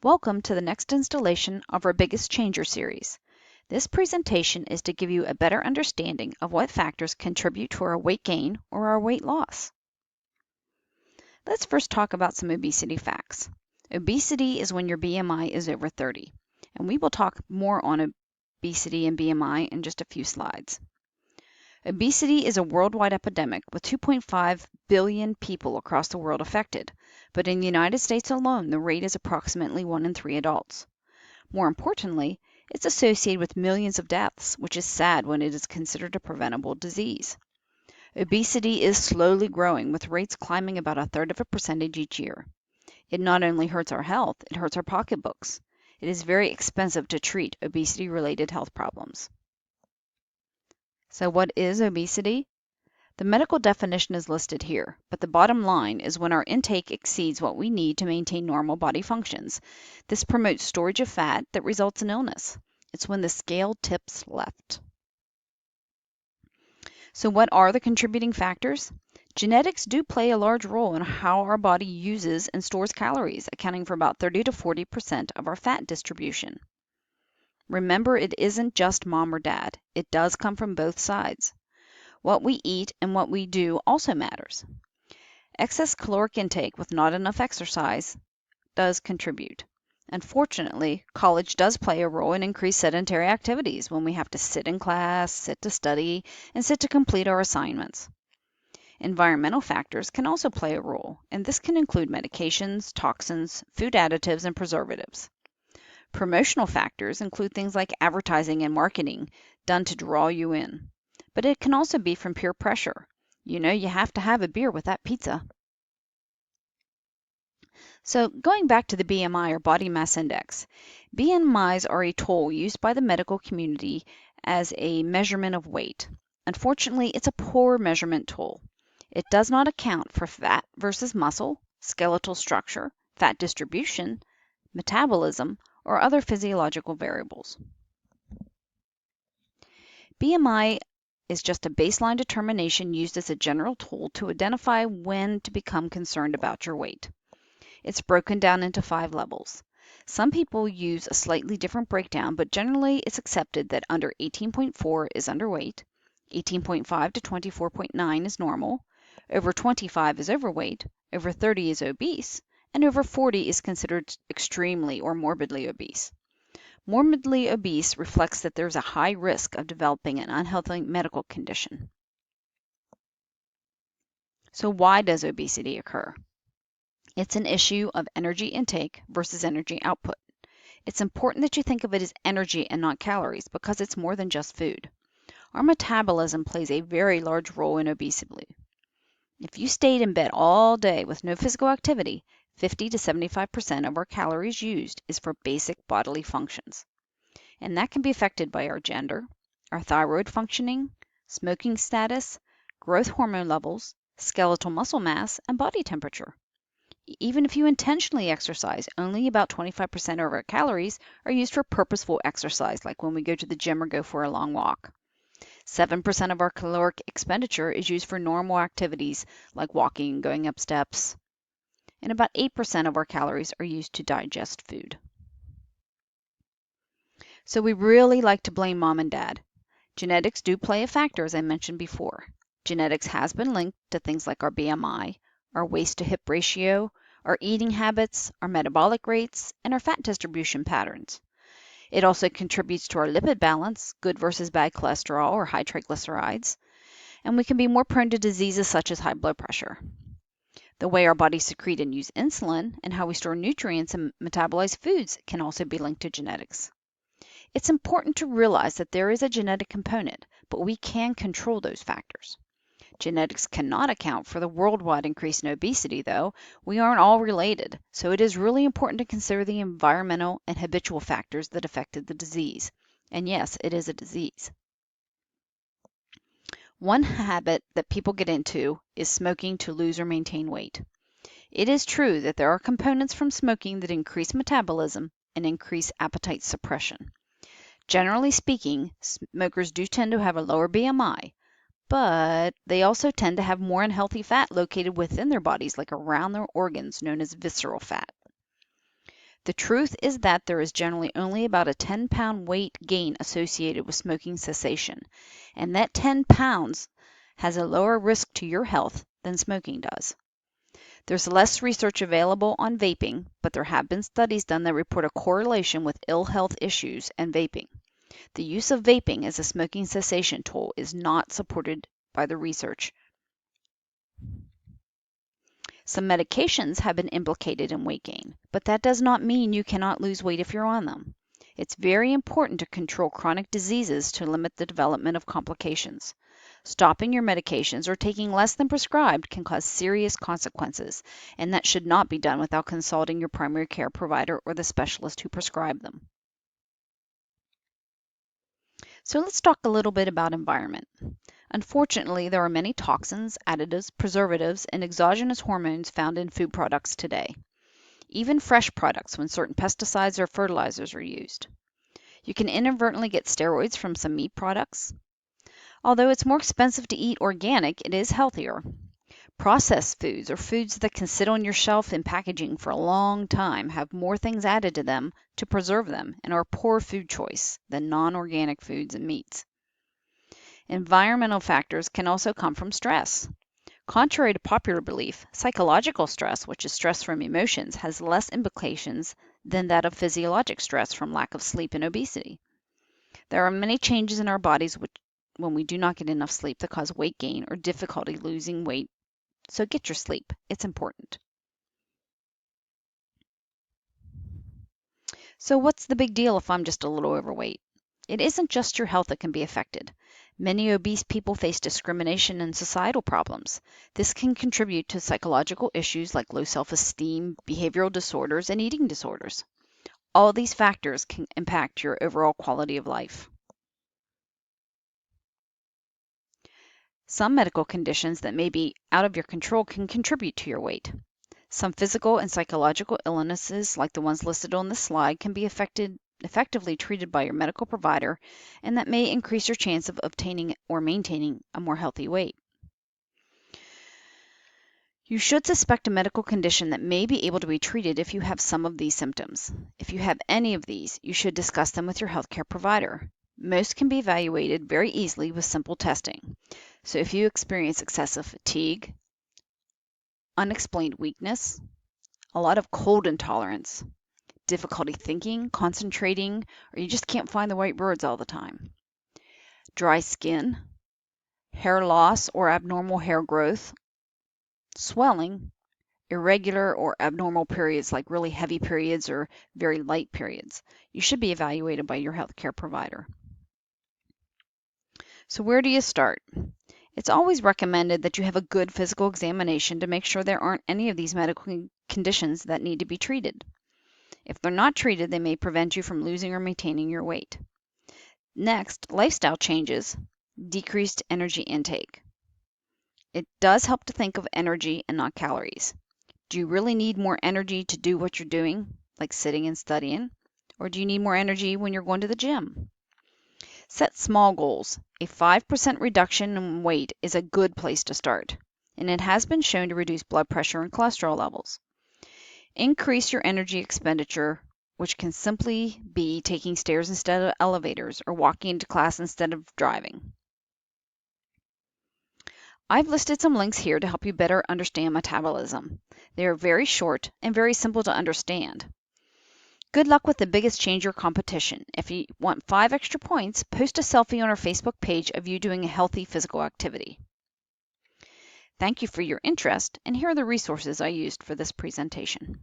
Welcome to the next installation of our Biggest Changer series. This presentation is to give you a better understanding of what factors contribute to our weight gain or our weight loss. Let's first talk about some obesity facts. Obesity is when your BMI is over 30, and we will talk more on obesity and BMI in just a few slides. Obesity is a worldwide epidemic with 2.5 billion people across the world affected, but in the United States alone, the rate is approximately 1 in 3 adults. More importantly, it's associated with millions of deaths, which is sad when it is considered a preventable disease. Obesity is slowly growing, with rates climbing about 1/3% each year. It not only hurts our health, it hurts our pocketbooks. It is very expensive to treat obesity-related health problems. So what is obesity? The medical definition is listed here, but the bottom line is when our intake exceeds what we need to maintain normal body functions. This promotes storage of fat that results in illness. It's when the scale tips left. So what are the contributing factors? Genetics do play a large role in how our body uses and stores calories, accounting for about 30 to 40% of our fat distribution. Remember, it isn't just mom or dad. It does come from both sides. What we eat and what we do also matters. Excess caloric intake with not enough exercise does contribute. Unfortunately, college does play a role in increased sedentary activities when we have to sit in class, sit to study, and sit to complete our assignments. Environmental factors can also play a role, and this can include medications, toxins, food additives, and preservatives. Promotional factors include things like advertising and marketing done to draw you in. But it can also be from peer pressure. You know, you have to have a beer with that pizza. So going back to the BMI or body mass index, BMIs are a tool used by the medical community as a measurement of weight. Unfortunately, it's a poor measurement tool. It does not account for fat versus muscle, skeletal structure, fat distribution, metabolism, or other physiological variables. BMI is just a baseline determination used as a general tool to identify when to become concerned about your weight. It's broken down into 5 levels. Some people use a slightly different breakdown, but generally it's accepted that under 18.4 is underweight, 18.5 to 24.9 is normal, over 25 is overweight, over 30 is obese, and over 40 is considered extremely or morbidly obese. Morbidly obese reflects that there's a high risk of developing an unhealthy medical condition. So why does obesity occur? It's an issue of energy intake versus energy output. It's important that you think of it as energy and not calories because it's more than just food. Our metabolism plays a very large role in obesity. If you stayed in bed all day with no physical activity, 50 to 75% of our calories used is for basic bodily functions. And that can be affected by our gender, our thyroid functioning, smoking status, growth hormone levels, skeletal muscle mass, and body temperature. Even if you intentionally exercise, only about 25% of our calories are used for purposeful exercise, like when we go to the gym or go for a long walk. 7% of our caloric expenditure is used for normal activities like walking, going up steps, and about 8% of our calories are used to digest food. So we really like to blame mom and dad. Genetics do play a factor, as I mentioned before. Genetics has been linked to things like our BMI, our waist to hip ratio, our eating habits, our metabolic rates, and our fat distribution patterns. It also contributes to our lipid balance, good versus bad cholesterol or high triglycerides, and we can be more prone to diseases such as high blood pressure. The way our bodies secrete and use insulin and how we store nutrients and metabolize foods can also be linked to genetics. It's important to realize that there is a genetic component, but we can control those factors. Genetics cannot account for the worldwide increase in obesity, though. We aren't all related, so it is really important to consider the environmental and habitual factors that affected the disease. And yes, it is a disease. One habit that people get into is smoking to lose or maintain weight. It is true that there are components from smoking that increase metabolism and increase appetite suppression. Generally speaking, smokers do tend to have a lower BMI, but they also tend to have more unhealthy fat located within their bodies, like around their organs, known as visceral fat. The truth is that there is generally only about a 10-pound weight gain associated with smoking cessation, and that 10 pounds has a lower risk to your health than smoking does. There's less research available on vaping, but there have been studies done that report a correlation with ill health issues and vaping. The use of vaping as a smoking cessation tool is not supported by the research. Some medications have been implicated in weight gain, but that does not mean you cannot lose weight if you're on them. It's very important to control chronic diseases to limit the development of complications. Stopping your medications or taking less than prescribed can cause serious consequences, and that should not be done without consulting your primary care provider or the specialist who prescribed them. So let's talk a little bit about environment. Unfortunately, there are many toxins, additives, preservatives, and exogenous hormones found in food products today. Even fresh products when certain pesticides or fertilizers are used. You can inadvertently get steroids from some meat products. Although it's more expensive to eat organic, it is healthier. Processed foods, or foods that can sit on your shelf in packaging for a long time, have more things added to them to preserve them and are a poor food choice than non-organic foods and meats. Environmental factors can also come from stress. Contrary to popular belief, psychological stress, which is stress from emotions, has less implications than that of physiologic stress from lack of sleep and obesity. There are many changes in our bodies when we do not get enough sleep that cause weight gain or difficulty losing weight. So get your sleep. It's important. So what's the big deal if I'm just a little overweight? It isn't just your health that can be affected. Many obese people face discrimination and societal problems. This can contribute to psychological issues like low self-esteem, behavioral disorders, and eating disorders. All these factors can impact your overall quality of life. Some medical conditions that may be out of your control can contribute to your weight. Some physical and psychological illnesses, like the ones listed on this slide, can be effectively treated by your medical provider, and that may increase your chance of obtaining or maintaining a more healthy weight. You should suspect a medical condition that may be able to be treated if you have some of these symptoms. If you have any of these, you should discuss them with your healthcare provider. Most can be evaluated very easily with simple testing. So if you experience excessive fatigue, unexplained weakness, a lot of cold intolerance, difficulty thinking, concentrating, or you just can't find the right words all the time, dry skin, hair loss or abnormal hair growth, swelling, irregular or abnormal periods like really heavy periods or very light periods, you should be evaluated by your healthcare provider. So where do you start? It's always recommended that you have a good physical examination to make sure there aren't any of these medical conditions that need to be treated. If they're not treated, they may prevent you from losing or maintaining your weight. Next, lifestyle changes, decreased energy intake. It does help to think of energy and not calories. Do you really need more energy to do what you're doing, like sitting and studying? Or do you need more energy when you're going to the gym? Set small goals. A 5% reduction in weight is a good place to start, and it has been shown to reduce blood pressure and cholesterol levels. Increase your energy expenditure, which can simply be taking stairs instead of elevators or walking into class instead of driving. I've listed some links here to help you better understand metabolism. They are very short and very simple to understand. Good luck with the biggest changer competition. If you want 5 extra points, post a selfie on our Facebook page of you doing a healthy physical activity. Thank you for your interest, and here are the resources I used for this presentation.